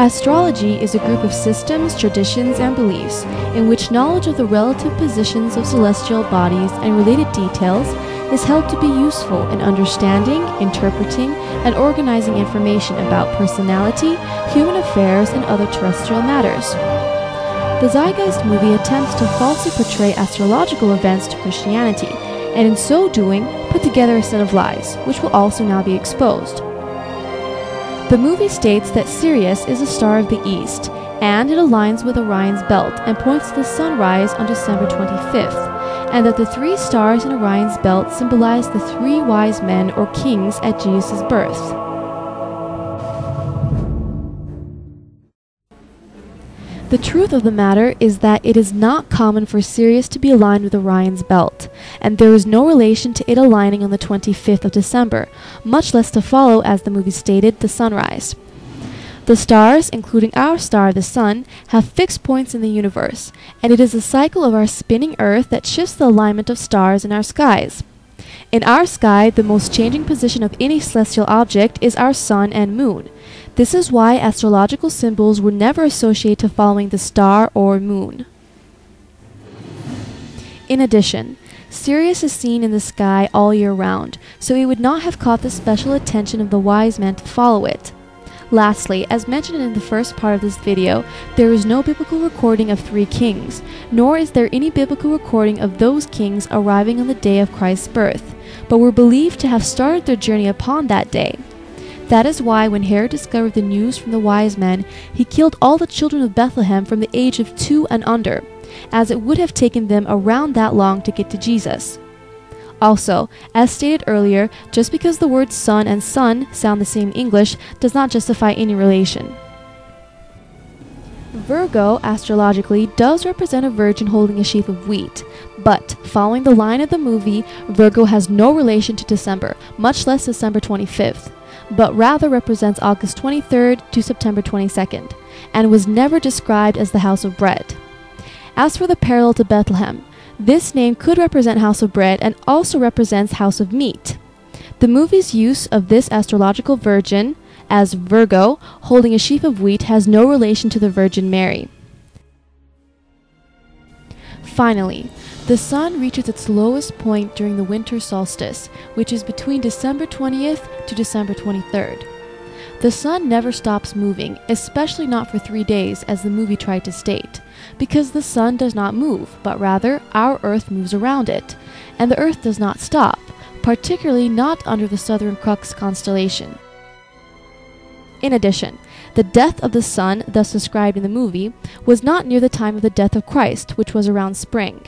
Astrology is a group of systems, traditions, and beliefs in which knowledge of the relative positions of celestial bodies and related details is held to be useful in understanding, interpreting, and organizing information about personality, human affairs, and other terrestrial matters. The Zeitgeist movie attempts to falsely portray astrological events to Christianity, and in so doing, put together a set of lies, which will also now be exposed. The movie states that Sirius is a star of the east, and it aligns with Orion's belt and points to the sunrise on December 25th, and that the three stars in Orion's belt symbolize the three wise men or kings at Jesus' birth. The truth of the matter is that it is not common for Sirius to be aligned with Orion's belt, and there is no relation to it aligning on the 25th of December, much less to follow, as the movie stated, the sunrise. The stars, including our star, the sun, have fixed points in the universe, and it is the cycle of our spinning Earth that shifts the alignment of stars in our skies. In our sky, the most changing position of any celestial object is our sun and moon. This is why astrological symbols were never associated to following the star or moon. In addition, Sirius is seen in the sky all year round, so it would not have caught the special attention of the wise men to follow it. Lastly, as mentioned in the first part of this video, there is no biblical recording of three kings, nor is there any biblical recording of those kings arriving on the day of Christ's birth, but were believed to have started their journey upon that day. That is why when Herod discovered the news from the wise men, he killed all the children of Bethlehem from the age of 2 and under, as it would have taken them around that long to get to Jesus. Also, as stated earlier, just because the words sun and sun sound the same in English does not justify any relation. Virgo, astrologically, does represent a virgin holding a sheaf of wheat, but, following the line of the movie, Virgo has no relation to December, much less December 25th, but rather represents August 23rd to September 22nd, and was never described as the house of bread. As for the parallel to Bethlehem, this name could represent house of bread and also represents house of meat. The movie's use of this astrological virgin as Virgo holding a sheaf of wheat has no relation to the Virgin Mary. Finally, the sun reaches its lowest point during the winter solstice, which is between December 20th to December 23rd. The sun never stops moving, especially not for 3 days as the movie tried to state, because the sun does not move, but rather our Earth moves around it, and the Earth does not stop, particularly not under the Southern Crux constellation. In addition, the death of the sun, thus described in the movie, was not near the time of the death of Christ, which was around spring.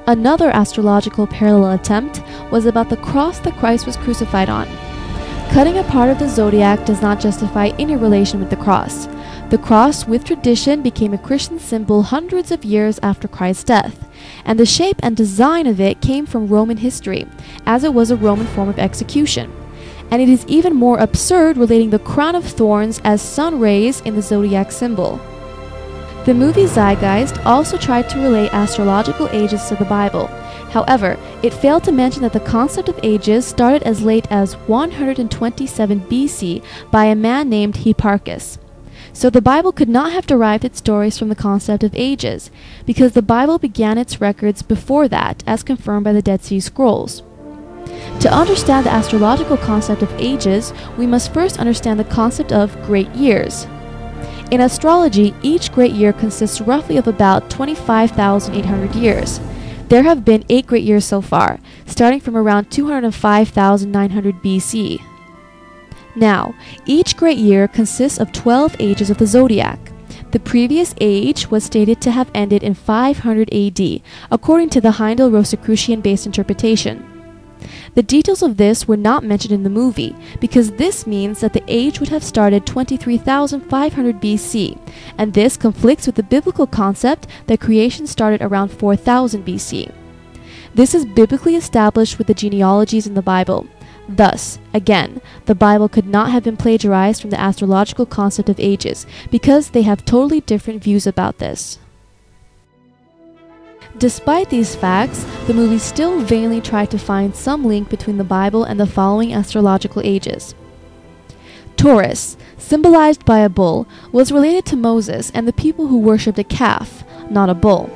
Another astrological parallel attempt was about the cross that Christ was crucified on. Cutting a part of the zodiac does not justify any relation with the cross. The cross, with tradition, became a Christian symbol hundreds of years after Christ's death, and the shape and design of it came from Roman history, as it was a Roman form of execution. And it is even more absurd relating the crown of thorns as sun rays in the zodiac symbol. The movie Zeitgeist also tried to relate astrological ages to the Bible. However, it failed to mention that the concept of ages started as late as 127 BC by a man named Hipparchus. So the Bible could not have derived its stories from the concept of ages, because the Bible began its records before that, as confirmed by the Dead Sea Scrolls. To understand the astrological concept of ages, we must first understand the concept of great years. In astrology, each great year consists roughly of about 25,800 years. There have been 8 great years so far, starting from around 205,900 BC. Now, each great year consists of 12 ages of the zodiac. The previous age was stated to have ended in 500 AD, according to the Heindel-Rosicrucian-based interpretation. The details of this were not mentioned in the movie, because this means that the age would have started 23,500 BC, and this conflicts with the biblical concept that creation started around 4000 BC. This is biblically established with the genealogies in the Bible. Thus, again, the Bible could not have been plagiarized from the astrological concept of ages, because they have totally different views about this. Despite these facts, the movie still vainly tried to find some link between the Bible and the following astrological ages. Taurus, symbolized by a bull, was related to Moses and the people who worshipped a calf, not a bull.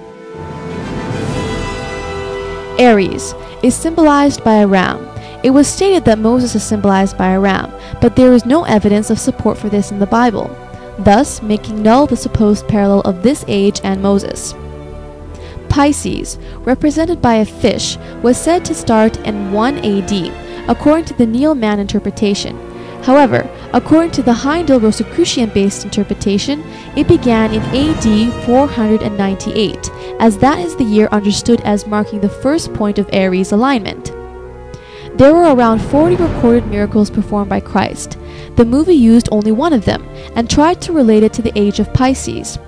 Aries is symbolized by a ram. It was stated that Moses is symbolized by a ram, but there is no evidence of support for this in the Bible, thus making null the supposed parallel of this age and Moses. Pisces, represented by a fish, was said to start in 1 AD, according to the Neil-Mann interpretation. However, according to the Heindel-Rosicrucian-based interpretation, it began in AD 498, as that is the year understood as marking the first point of Aries alignment. There were around 40 recorded miracles performed by Christ. The movie used only one of them, and tried to relate it to the age of Pisces.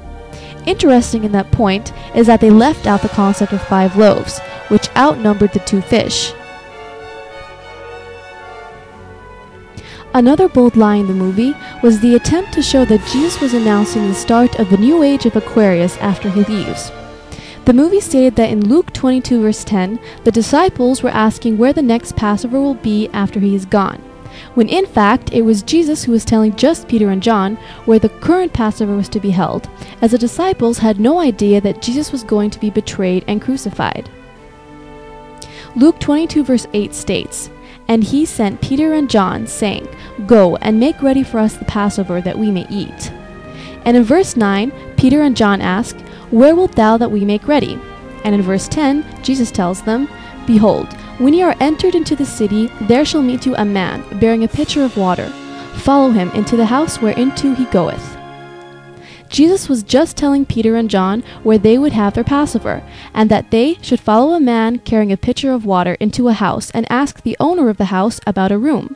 Interesting in that point is that they left out the concept of 5 loaves, which outnumbered the 2 fish. Another bold lie in the movie was the attempt to show that Jesus was announcing the start of the new age of Aquarius after he leaves. The movie stated that in Luke 22 verse 10, the disciples were asking where the next Passover will be after he is gone, when in fact it was Jesus who was telling just Peter and John where the current Passover was to be held, as the disciples had no idea that Jesus was going to be betrayed and crucified. Luke 22 verse 8 states, "And he sent Peter and John, saying, 'Go and make ready for us the Passover that we may eat.'" And in verse 9, Peter and John ask, "Where wilt thou that we make ready?" And in verse 10, Jesus tells them, "Behold, when ye are entered into the city, there shall meet you a man, bearing a pitcher of water. Follow him into the house whereinto he goeth." Jesus was just telling Peter and John where they would have their Passover, and that they should follow a man carrying a pitcher of water into a house and ask the owner of the house about a room.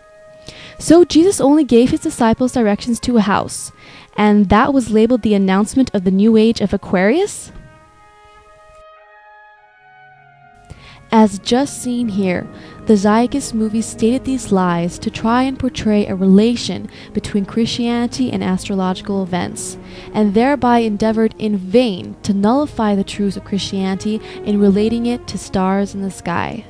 So Jesus only gave his disciples directions to a house, and that was labeled the announcement of the new age of Aquarius? As just seen here, the Zeitgeist movie stated these lies to try and portray a relation between Christianity and astrological events, and thereby endeavored in vain to nullify the truths of Christianity in relating it to stars in the sky.